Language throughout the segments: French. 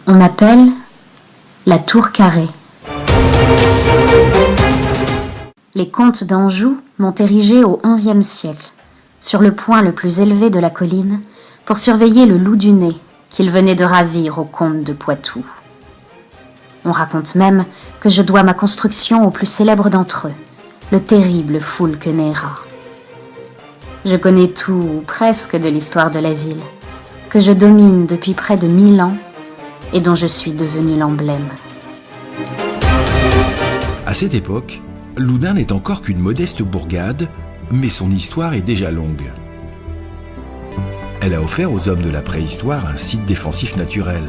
On m'appelle la Tour Carrée. Les comtes d'Anjou m'ont érigée au XIe siècle, sur le point le plus élevé de la colline, pour surveiller le loup du nez qu'ils venaient de ravir au comte de Poitou. On raconte même que je dois ma construction au plus célèbre d'entre eux, le terrible Foulque Néra. Je connais tout, ou presque, de l'histoire de la ville, que je domine depuis près de 1000 ans et dont je suis devenu l'emblème. À cette époque, Loudun n'est encore qu'une modeste bourgade, mais son histoire est déjà longue. Elle a offert aux hommes de la préhistoire un site défensif naturel.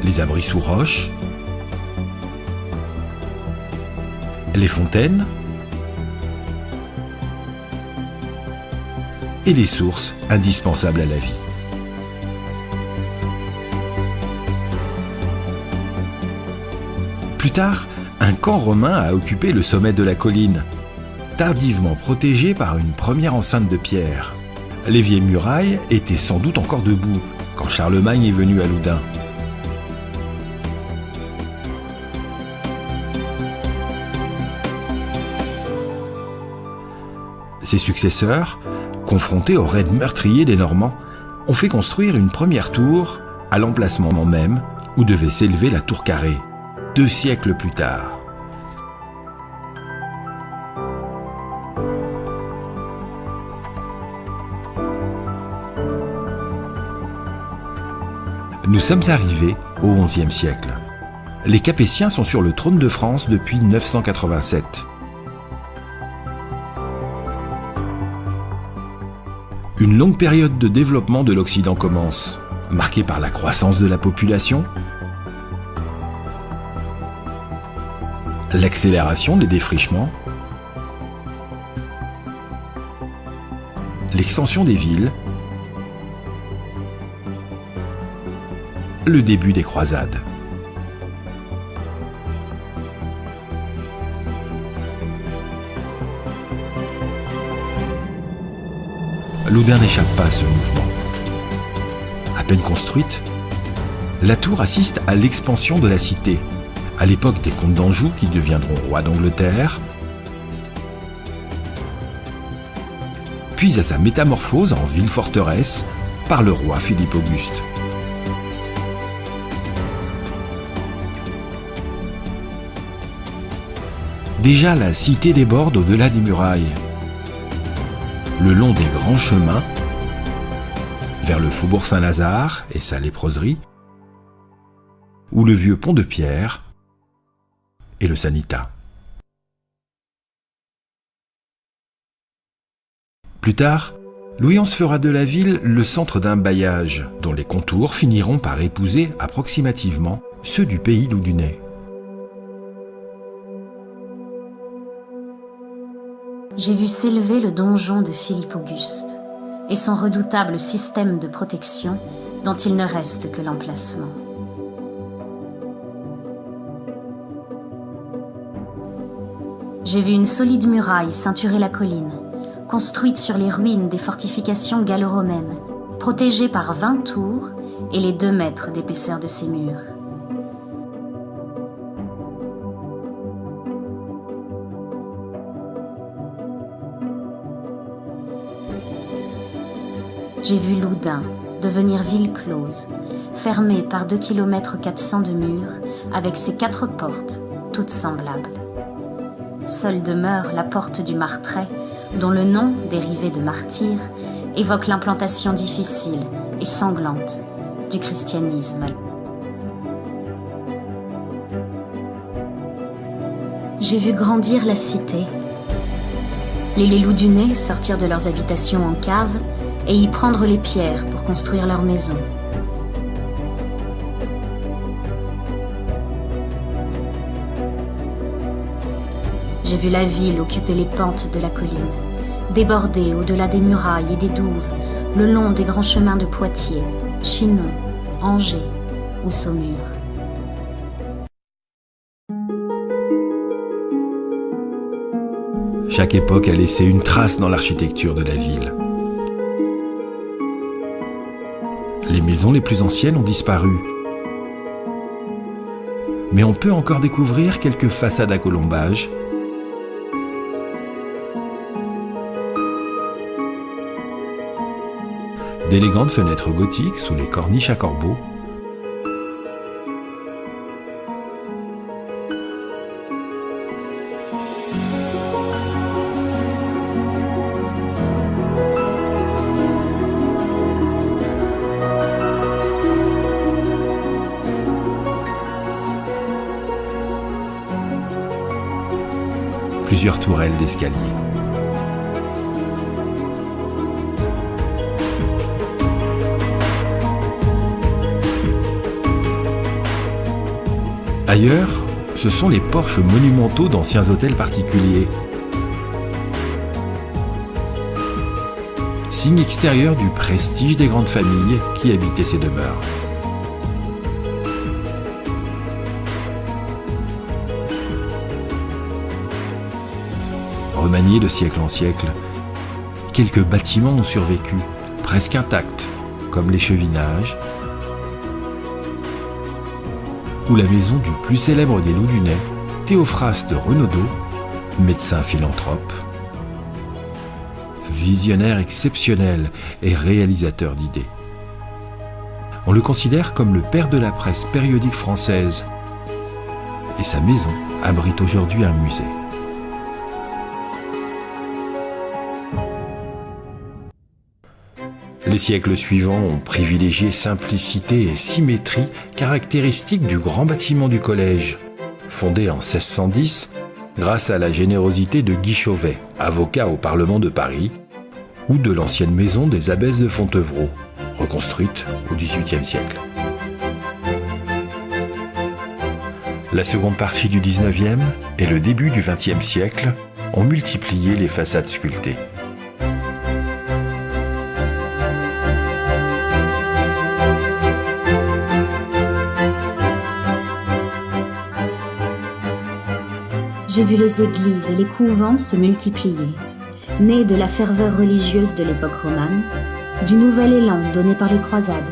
Les abris sous roches, les fontaines et les sources indispensables à la vie. Plus tard, un camp romain a occupé le sommet de la colline, tardivement protégé par une première enceinte de pierre. Les vieilles murailles étaient sans doute encore debout quand Charlemagne est venu à Loudun. Ses successeurs, confrontés au raid meurtrier des Normands, ont fait construire une première tour à l'emplacement même où devait s'élever la Tour Carrée, 2 siècles plus tard. Nous sommes arrivés au XIe siècle. Les Capétiens sont sur le trône de France depuis 987. Une longue période de développement de l'Occident commence, marquée par la croissance de la population, l'accélération des défrichements, l'extension des villes, le début des croisades. Loudun n'échappe pas à ce mouvement. À peine construite, la tour assiste à l'expansion de la cité, à l'époque des comtes d'Anjou qui deviendront rois d'Angleterre, puis à sa métamorphose en ville-forteresse par le roi Philippe Auguste. Déjà, la cité déborde au-delà des murailles, le long des grands chemins, vers le faubourg Saint-Lazare et sa léproserie, ou le vieux pont de pierre et le Sanitat. Plus tard, Louis XI fera de la ville le centre d'un bailliage, dont les contours finiront par épouser approximativement ceux du pays loudunais. J'ai vu s'élever le donjon de Philippe Auguste et son redoutable système de protection dont il ne reste que l'emplacement. J'ai vu une solide muraille ceinturer la colline, construite sur les ruines des fortifications gallo-romaines, protégée par 20 tours et les 2 mètres d'épaisseur de ses murs. J'ai vu Loudun devenir ville close, fermée par 2 km 400 de murs, avec ses 4 portes, toutes semblables. Seule demeure la porte du Martret, dont le nom, dérivé de martyr, évoque l'implantation difficile et sanglante du christianisme. J'ai vu grandir la cité. Les Loudunais sortir de leurs habitations en cave et y prendre les pierres pour construire leurs maisons. J'ai vu la ville occuper les pentes de la colline, déborder au-delà des murailles et des douves, le long des grands chemins de Poitiers, Chinon, Angers ou Saumur. Chaque époque a laissé une trace dans l'architecture de la ville. Les maisons les plus anciennes ont disparu, mais on peut encore découvrir quelques façades à colombages, d'élégantes fenêtres gothiques sous les corniches à corbeaux, plusieurs tourelles d'escalier. Ailleurs, ce sont les porches monumentaux d'anciens hôtels particuliers. Signe extérieur du prestige des grandes familles qui habitaient ces demeures. Remaniés de siècle en siècle, quelques bâtiments ont survécu, presque intacts, comme l'échevinages ou la maison du plus célèbre des Loudunais, Théophraste de Renaudot, médecin philanthrope, visionnaire exceptionnel et réalisateur d'idées. On le considère comme le père de la presse périodique française et sa maison abrite aujourd'hui un musée. Les siècles suivants ont privilégié simplicité et symétrie caractéristiques du grand bâtiment du collège, fondé en 1610 grâce à la générosité de Guy Chauvet, avocat au Parlement de Paris, ou de l'ancienne maison des abbesses de Fontevraud, reconstruite au XVIIIe siècle. La seconde partie du XIXe et le début du XXe siècle ont multiplié les façades sculptées. J'ai vu les églises et les couvents se multiplier, nés de la ferveur religieuse de l'époque romane, du nouvel élan donné par les croisades,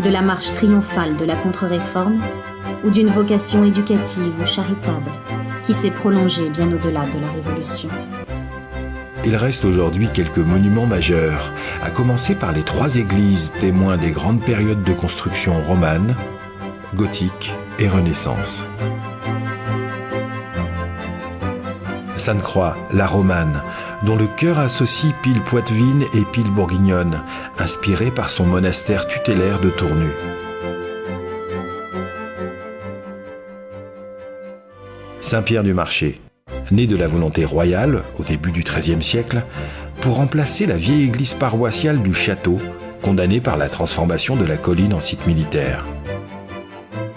de la marche triomphale de la contre-réforme ou d'une vocation éducative ou charitable qui s'est prolongée bien au-delà de la Révolution. Il reste aujourd'hui quelques monuments majeurs, à commencer par les 3 églises témoins des grandes périodes de construction romane, gothique et Renaissance. Sainte-Croix, la romane, dont le chœur associe pile poitevine et pile bourguignonne, inspiré par son monastère tutélaire de Tournu. Saint-Pierre du Marché, né de la volonté royale au début du XIIIe siècle, pour remplacer la vieille église paroissiale du château, condamnée par la transformation de la colline en site militaire.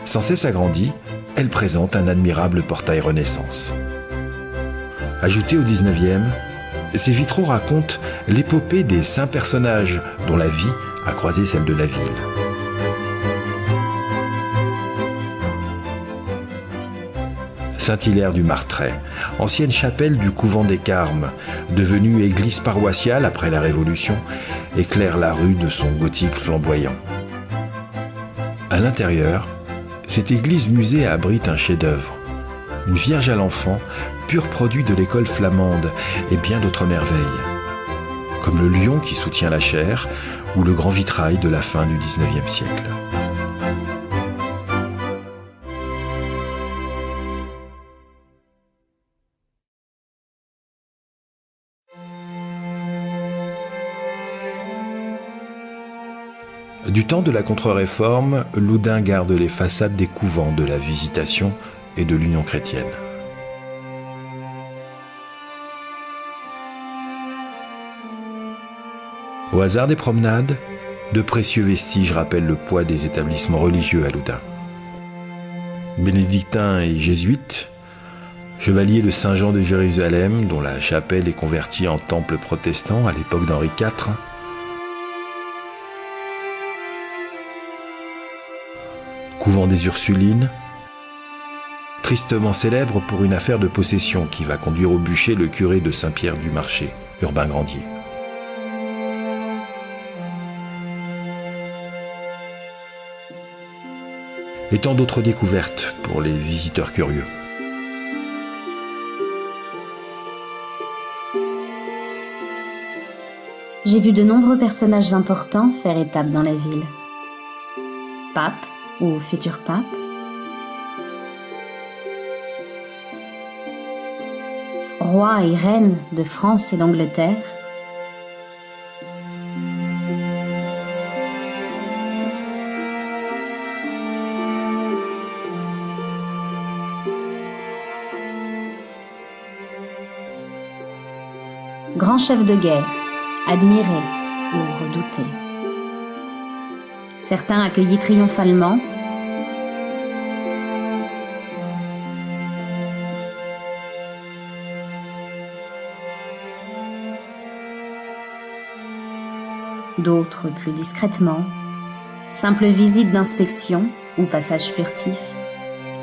Sans cesse agrandie, elle présente un admirable portail Renaissance. Ajouté au XIXe, ces vitraux racontent l'épopée des saints personnages dont la vie a croisé celle de la ville. Saint-Hilaire du Martret, ancienne chapelle du couvent des Carmes, devenue église paroissiale après la Révolution, éclaire la rue de son gothique flamboyant. À l'intérieur, cette église-musée abrite un chef-d'œuvre, une Vierge à l'enfant, pur produit de l'école flamande, et bien d'autres merveilles, comme le lion qui soutient la chair ou le grand vitrail de la fin du XIXe siècle. Du temps de la Contre-Réforme, Loudun garde les façades des couvents de la Visitation et de l'Union chrétienne. Au hasard des promenades, de précieux vestiges rappellent le poids des établissements religieux à Loudun. Bénédictins et jésuites, chevaliers de Saint-Jean de Jérusalem, dont la chapelle est convertie en temple protestant à l'époque d'Henri IV, couvent des Ursulines, tristement célèbre pour une affaire de possession qui va conduire au bûcher le curé de Saint-Pierre-du-Marché, Urbain Grandier. Et tant d'autres découvertes pour les visiteurs curieux. J'ai vu de nombreux personnages importants faire étape dans la ville. Pape ou futur pape, rois et reines de France et d'Angleterre, grands chefs de guerre, admirés ou redoutés. Certains accueillis triomphalement, d'autres plus discrètement, simple visite d'inspection ou passage furtif,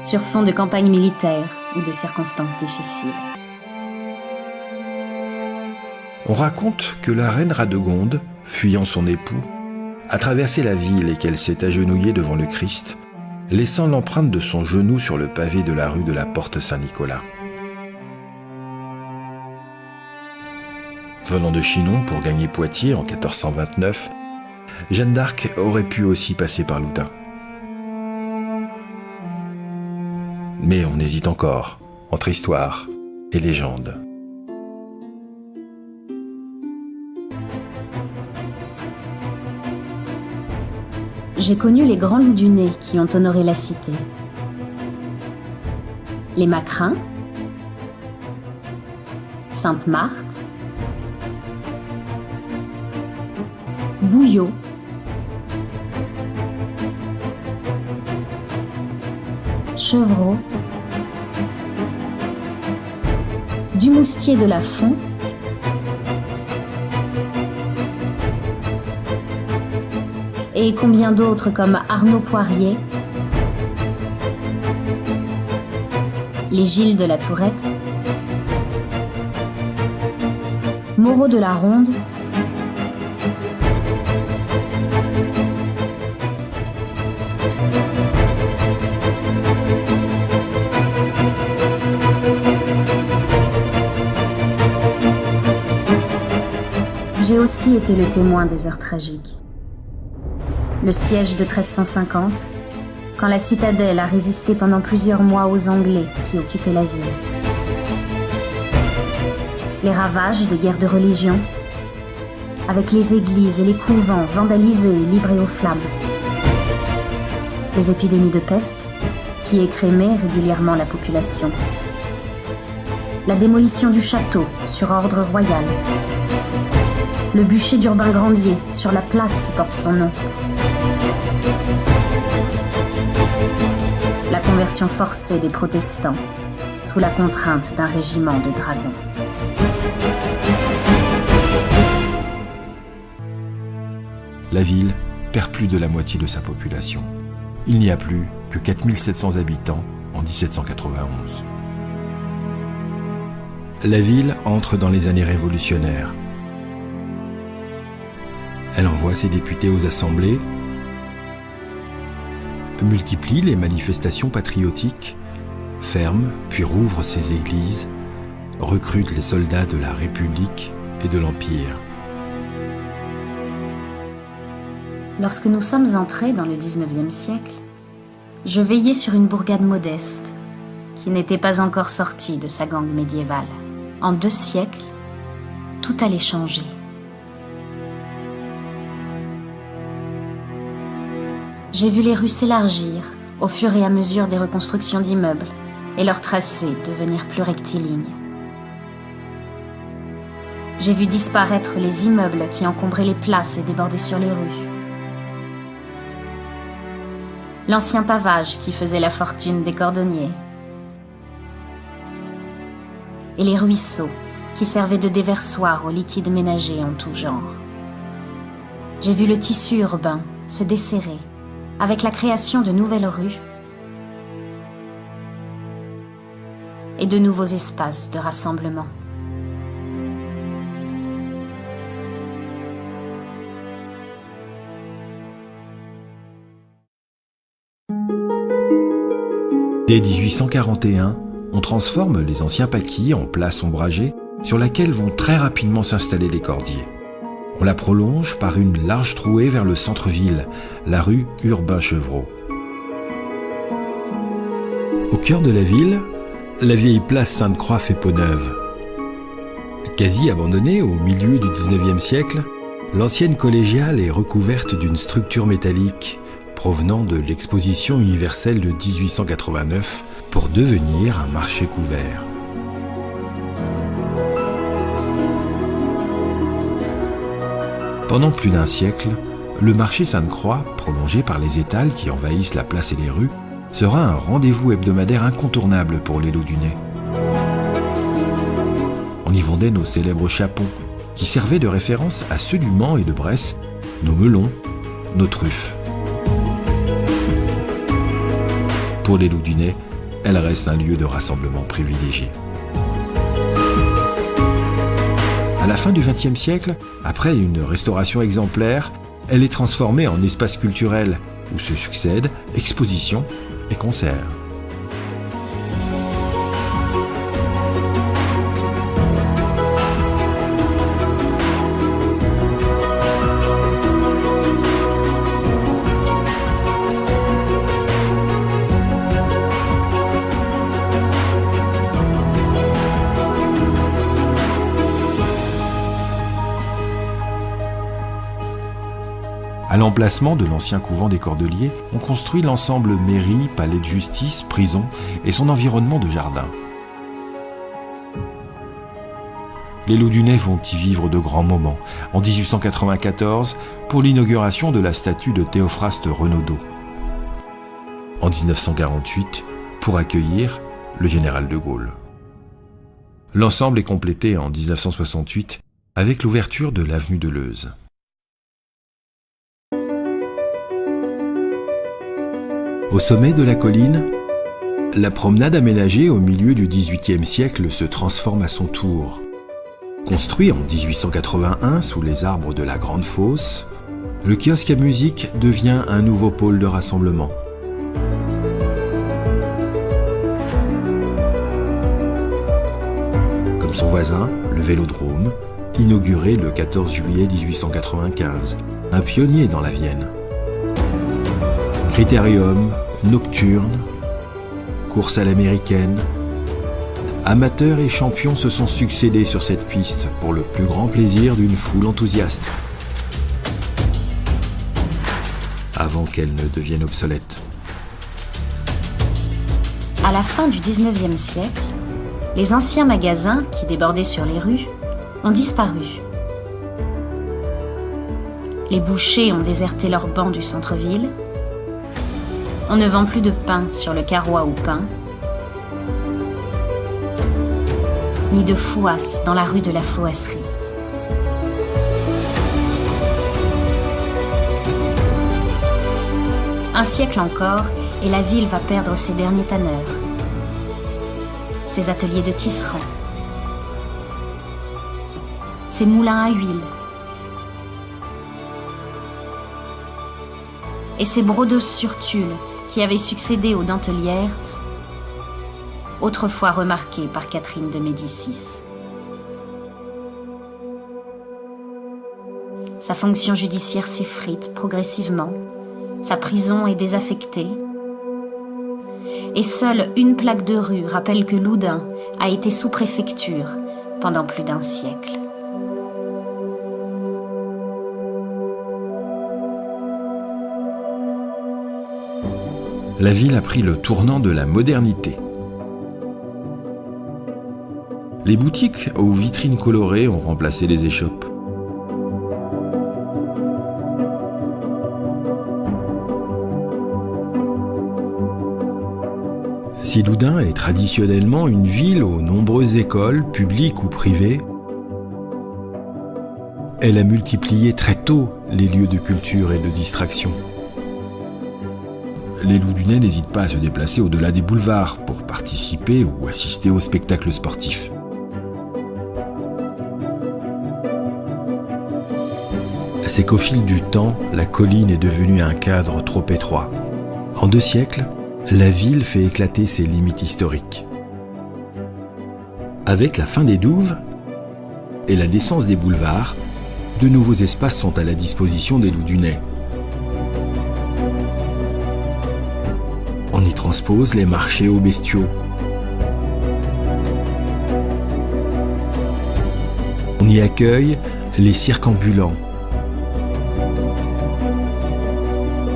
sur fond de campagne militaire ou de circonstances difficiles. On raconte que la reine Radegonde, fuyant son époux, a traversé la ville et qu'elle s'est agenouillée devant le Christ, laissant l'empreinte de son genou sur le pavé de la rue de la Porte Saint-Nicolas. Venant de Chinon pour gagner Poitiers en 1429, Jeanne d'Arc aurait pu aussi passer par Loudun. Mais on hésite encore, entre histoire et légende. J'ai connu les grands loups du nez qui ont honoré la cité. Les Macrins, Sainte-Marthe, Bouillot, Chevreau, Dumoustier de la Font, et combien d'autres comme Arnaud Poirier, les Gilles de la Tourette, Moreau de la Ronde, j'ai aussi été le témoin des heures tragiques. Le siège de 1350, quand la citadelle a résisté pendant plusieurs mois aux Anglais qui occupaient la ville. Les ravages des guerres de religion, avec les églises et les couvents vandalisés et livrés aux flammes. Les épidémies de peste, qui écrémaient régulièrement la population. La démolition du château sur ordre royal. Le bûcher d'Urbain Grandier sur la place qui porte son nom. La conversion forcée des protestants sous la contrainte d'un régiment de dragons. La ville perd plus de la moitié de sa population. Il n'y a plus que 4700 habitants en 1791. La ville entre dans les années révolutionnaires. Elle envoie ses députés aux assemblées, multiplie les manifestations patriotiques, ferme puis rouvre ses églises, recrute les soldats de la République et de l'Empire. Lorsque nous sommes entrés dans le XIXe siècle, je veillais sur une bourgade modeste qui n'était pas encore sortie de sa gangue médiévale. En 2 siècles, tout allait changer. J'ai vu les rues s'élargir au fur et à mesure des reconstructions d'immeubles et leurs tracés devenir plus rectilignes. J'ai vu disparaître les immeubles qui encombraient les places et débordaient sur les rues. L'ancien pavage qui faisait la fortune des cordonniers. Et les ruisseaux qui servaient de déversoir aux liquides ménagers en tout genre. J'ai vu le tissu urbain se desserrer avec la création de nouvelles rues et de nouveaux espaces de rassemblement. Dès 1841, on transforme les anciens paquis en places ombragées sur laquelle vont très rapidement s'installer les cordiers. On la prolonge par une large trouée vers le centre-ville, la rue Urbain-Chevreau. Au cœur de la ville, la vieille place Sainte-Croix fait peau neuve. Quasi abandonnée au milieu du XIXe siècle, l'ancienne collégiale est recouverte d'une structure métallique provenant de l'exposition universelle de 1889 pour devenir un marché couvert. Pendant plus d'un siècle, le marché Sainte-Croix, prolongé par les étals qui envahissent la place et les rues, sera un rendez-vous hebdomadaire incontournable pour les Laudunais. On y vendait nos célèbres chapons, qui servaient de référence à ceux du Mans et de Bresse, nos melons, nos truffes. Pour les Laudunais, elle reste un lieu de rassemblement privilégié. À la fin du XXe siècle, après une restauration exemplaire, elle est transformée en espace culturel où se succèdent expositions et concerts. À l'emplacement de l'ancien couvent des Cordeliers, on construit l'ensemble mairie, palais de justice, prison et son environnement de jardin. Les Laudunais vont y vivre de grands moments, en 1894 pour l'inauguration de la statue de Théophraste Renaudot. En 1948 pour accueillir le général de Gaulle. L'ensemble est complété en 1968 avec l'ouverture de l'avenue de Leuze. Au sommet de la colline, la promenade aménagée au milieu du XVIIIe siècle se transforme à son tour. Construit en 1881 sous les arbres de la Grande Fosse, le kiosque à musique devient un nouveau pôle de rassemblement. Comme son voisin, le Vélodrome, inauguré le 14 juillet 1895, un pionnier dans la Vienne. Critérium, nocturne, course à l'américaine. Amateurs et champions se sont succédés sur cette piste pour le plus grand plaisir d'une foule enthousiaste. Avant qu'elle ne devienne obsolète. À la fin du XIXe siècle, les anciens magasins qui débordaient sur les rues ont disparu. Les bouchers ont déserté leurs bancs du centre-ville. On ne vend plus de pain sur le carrois au pain, ni de fouasse dans la rue de la Fouasserie. Un siècle encore, et la ville va perdre ses derniers tanneurs, ses ateliers de tisserands, ses moulins à huile, et ses brodeuses sur tulle qui avaient succédé aux dentelières, autrefois remarquées par Catherine de Médicis. Sa fonction judiciaire s'effrite progressivement, sa prison est désaffectée, et seule une plaque de rue rappelle que Loudun a été sous-préfecture pendant plus d'un siècle. La ville a pris le tournant de la modernité. Les boutiques aux vitrines colorées ont remplacé les échoppes. Si Loudun est traditionnellement une ville aux nombreuses écoles, publiques ou privées, elle a multiplié très tôt les lieux de culture et de distraction. Les Loudunais n'hésitent pas à se déplacer au-delà des boulevards pour participer ou assister aux spectacles sportifs. C'est qu'au fil du temps, la colline est devenue un cadre trop étroit. En 2 siècles, la ville fait éclater ses limites historiques. Avec la fin des douves et la naissance des boulevards, de nouveaux espaces sont à la disposition des Loudunais. On y transpose les marchés aux bestiaux. On y accueille les cirques ambulants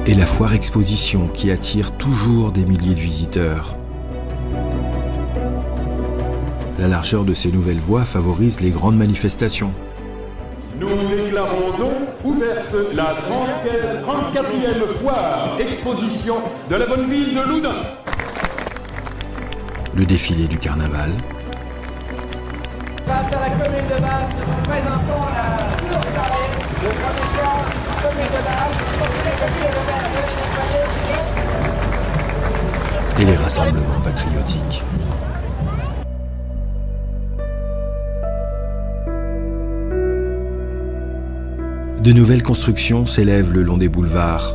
et la foire exposition qui attire toujours des milliers de visiteurs. La largeur de ces nouvelles voies favorise les grandes manifestations. Nous déclarons donc ouverte la 34e foire exposition de la bonne ville de Loudun. Le défilé du carnaval. Face à la commune de Basse, nous présentons la tour carrée de commission commune de Basse, Et les rassemblements patriotiques. De nouvelles constructions s'élèvent le long des boulevards.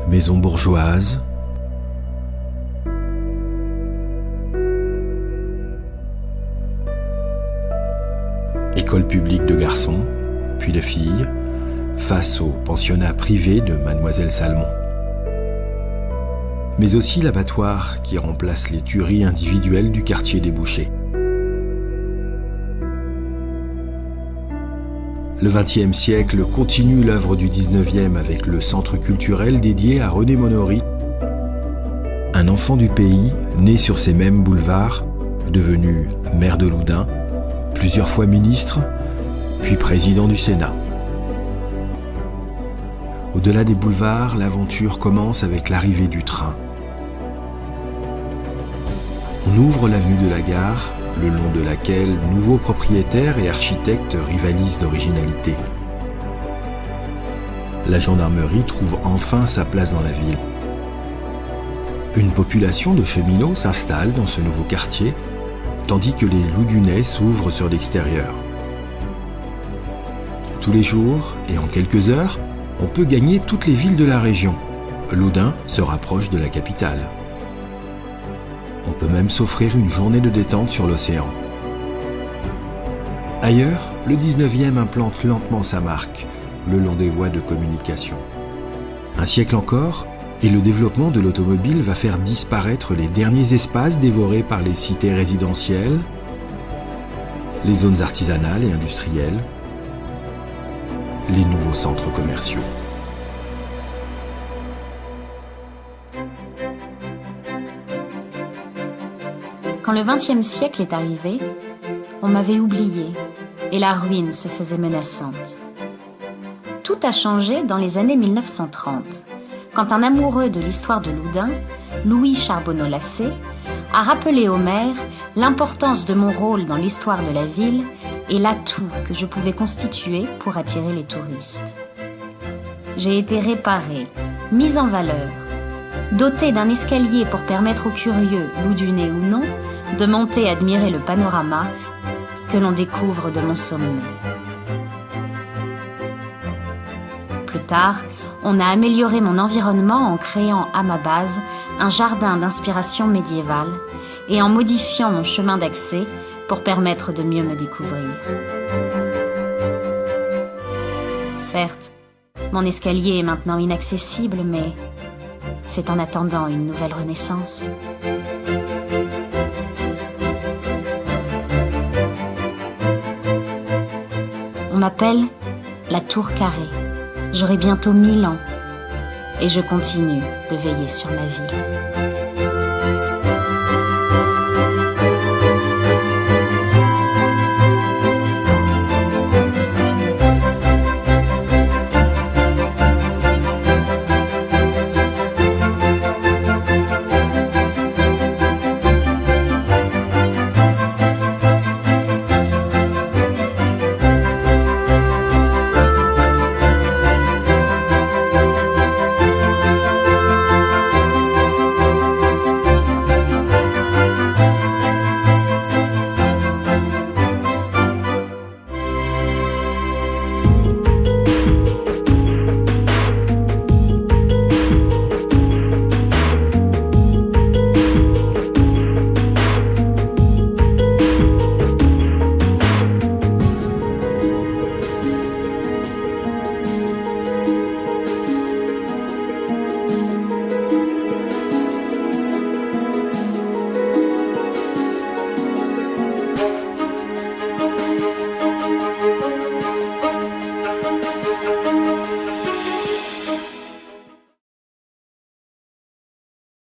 Maisons bourgeoises, écoles publiques de garçons, puis de filles, face au pensionnat privé de Mademoiselle Salmon. Mais aussi l'abattoir qui remplace les tueries individuelles du quartier des Bouchers. Le XXe siècle continue l'œuvre du XIXe avec le centre culturel dédié à René Monory, un enfant du pays né sur ces mêmes boulevards, devenu maire de Loudun, plusieurs fois ministre, puis président du Sénat. Au-delà des boulevards, l'aventure commence avec l'arrivée du train. On ouvre l'avenue de la Gare, le long de laquelle nouveaux propriétaires et architectes rivalisent d'originalité. La gendarmerie trouve enfin sa place dans la ville. Une population de cheminots s'installe dans ce nouveau quartier, tandis que les Loudunais s'ouvrent sur l'extérieur. Tous les jours, et en quelques heures, on peut gagner toutes les villes de la région. Loudun se rapproche de la capitale. On peut même s'offrir une journée de détente sur l'océan. Ailleurs, le 19e implante lentement sa marque, le long des voies de communication. Un siècle encore, et le développement de l'automobile va faire disparaître les derniers espaces dévorés par les cités résidentielles, les zones artisanales et industrielles, les nouveaux centres commerciaux. Quand le XXe siècle est arrivé, on m'avait oublié et la ruine se faisait menaçante. Tout a changé dans les années 1930, quand un amoureux de l'histoire de Loudun, Louis Charbonneau-Lassé, a rappelé au maire l'importance de mon rôle dans l'histoire de la ville et l'atout que je pouvais constituer pour attirer les touristes. J'ai été réparée, mise en valeur, dotée d'un escalier pour permettre aux curieux, loudunais ou non, de monter admirer le panorama que l'on découvre de mon sommet. Plus tard, on a amélioré mon environnement en créant à ma base un jardin d'inspiration médiévale et en modifiant mon chemin d'accès pour permettre de mieux me découvrir. Certes, mon escalier est maintenant inaccessible, mais c'est en attendant une nouvelle renaissance. On m'appelle la Tour Carrée. J'aurai bientôt 1000 ans et je continue de veiller sur ma ville.